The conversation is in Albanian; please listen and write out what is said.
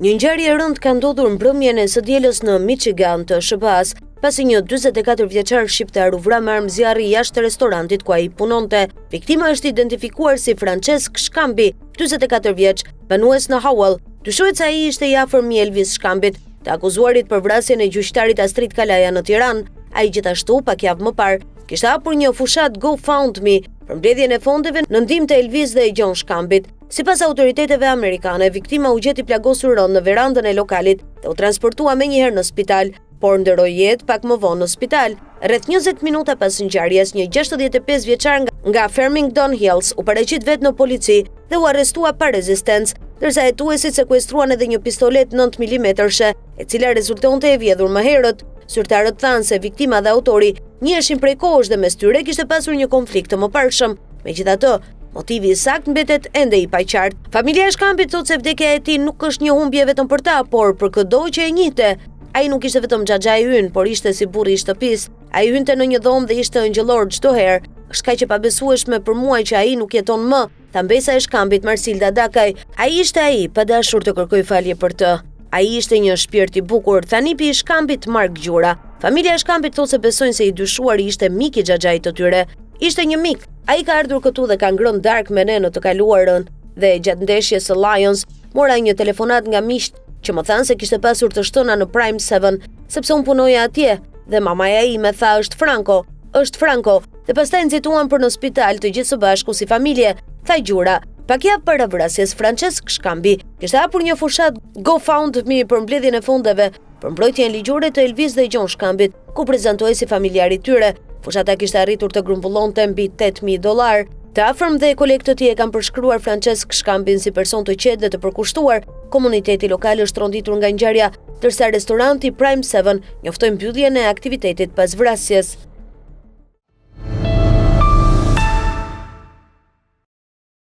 Një ngjarje e rëndë ka ndodhur mbrëmjen e së dielës në Michigan të SBA-s, pasi një 44 vjeçar shqiptar u vra me armë zjarri jashtë restorantit ku ai punonte. Viktima është identifikuar si Francesc Shkambi, 44 vjeç, banues në Howell. Dyshohet se ai ishte i afërm i Elvis Shkambit, të akuzuarit për vrasjen e gjyqtarit Astrid Kalaja në Tiranë. Ai gjithashtu pak javë më parë kishte hapur një fushat GoFundMe për mbledhjen e fondeve në ndihmë të Elvis dhe Gjon Shkambit. Sipas autoriteteve amerikane, viktima u gjeti plagosur rënd në verandën e lokalit dhe u transportua menjëherë në spital, por ndëroi jetë pak më vonë në spital. Rreth 20 minuta pas ngjarjes, një 65 vjeçar nga Farmington Hills u paraqit vetë në polici dhe u arrestua pa rezistencë, ndërsa hetuesit sekuestruan edhe një pistolet 9 mm-she, e cila rezultonte e vjedhur më herët. Zyrtarët thanë se viktima dhe autori njiheshin prej kohësh dhe mes tyre kishte pasur një konflikt të mëparshëm. Megjithatë, motivi i saktë mbetet ende i paqartë. Familja e Shkambit thotë se vdekja e tij nuk është një humbje vetëm për ta, por për çdo që e njihte. Ai nuk ishte vetëm xhaxha i ynë, por ishte si burri i shtëpisë. Ai hynte në një dhomë dhe ishte ëngjëllor çdo herë. Është kaq e pabesueshme për mua që ai nuk jeton më, tha mbesa e Shkambit Marsilda Dakaj. Ai ishte ai, pa dashur të kërkoj falje për të. Ai ishte një shpirt i bukur, tha nipi i Shkambit Mark Gjura. Familja e Shkambit thotë se besojnë se i dyshuari ishte mik i xhaxhait të tyre. Ishte një mik. Ai ka ardhur këtu dhe ka ngrënë darkë me ne në të kaluarën, dhe gjatë ndeshjes së Lions mora një telefonat nga miqt që më thanë se kishte pasur të shtëna në Prime 7, sepse unë punoja atje dhe mamaja ime tha është Franco, dhe pastaj nxituan për në spital të gjithë së bashku si familje, tha Gjura. Pak javë para vrasjes, Francesc Shkambi kishte hapur një fushat GoFundMe për mbledhjen e fondeve për mbrojtjen ligjore të Elvis dhe Gjon Shkambit, ku prezantohej si familjar i tyre. Fushata kishte arritur të grumbullonte mbi $8,000. Të afërm dhe kolegët e tij e kanë përshkruar Francesc Shkambin si person të qetë dhe të përkushtuar. Komuniteti lokal është tronditur nga ngjarja, ndërsa restoranti Prime 7 njoftoi mbylljen e aktivitetit pas vrasjes.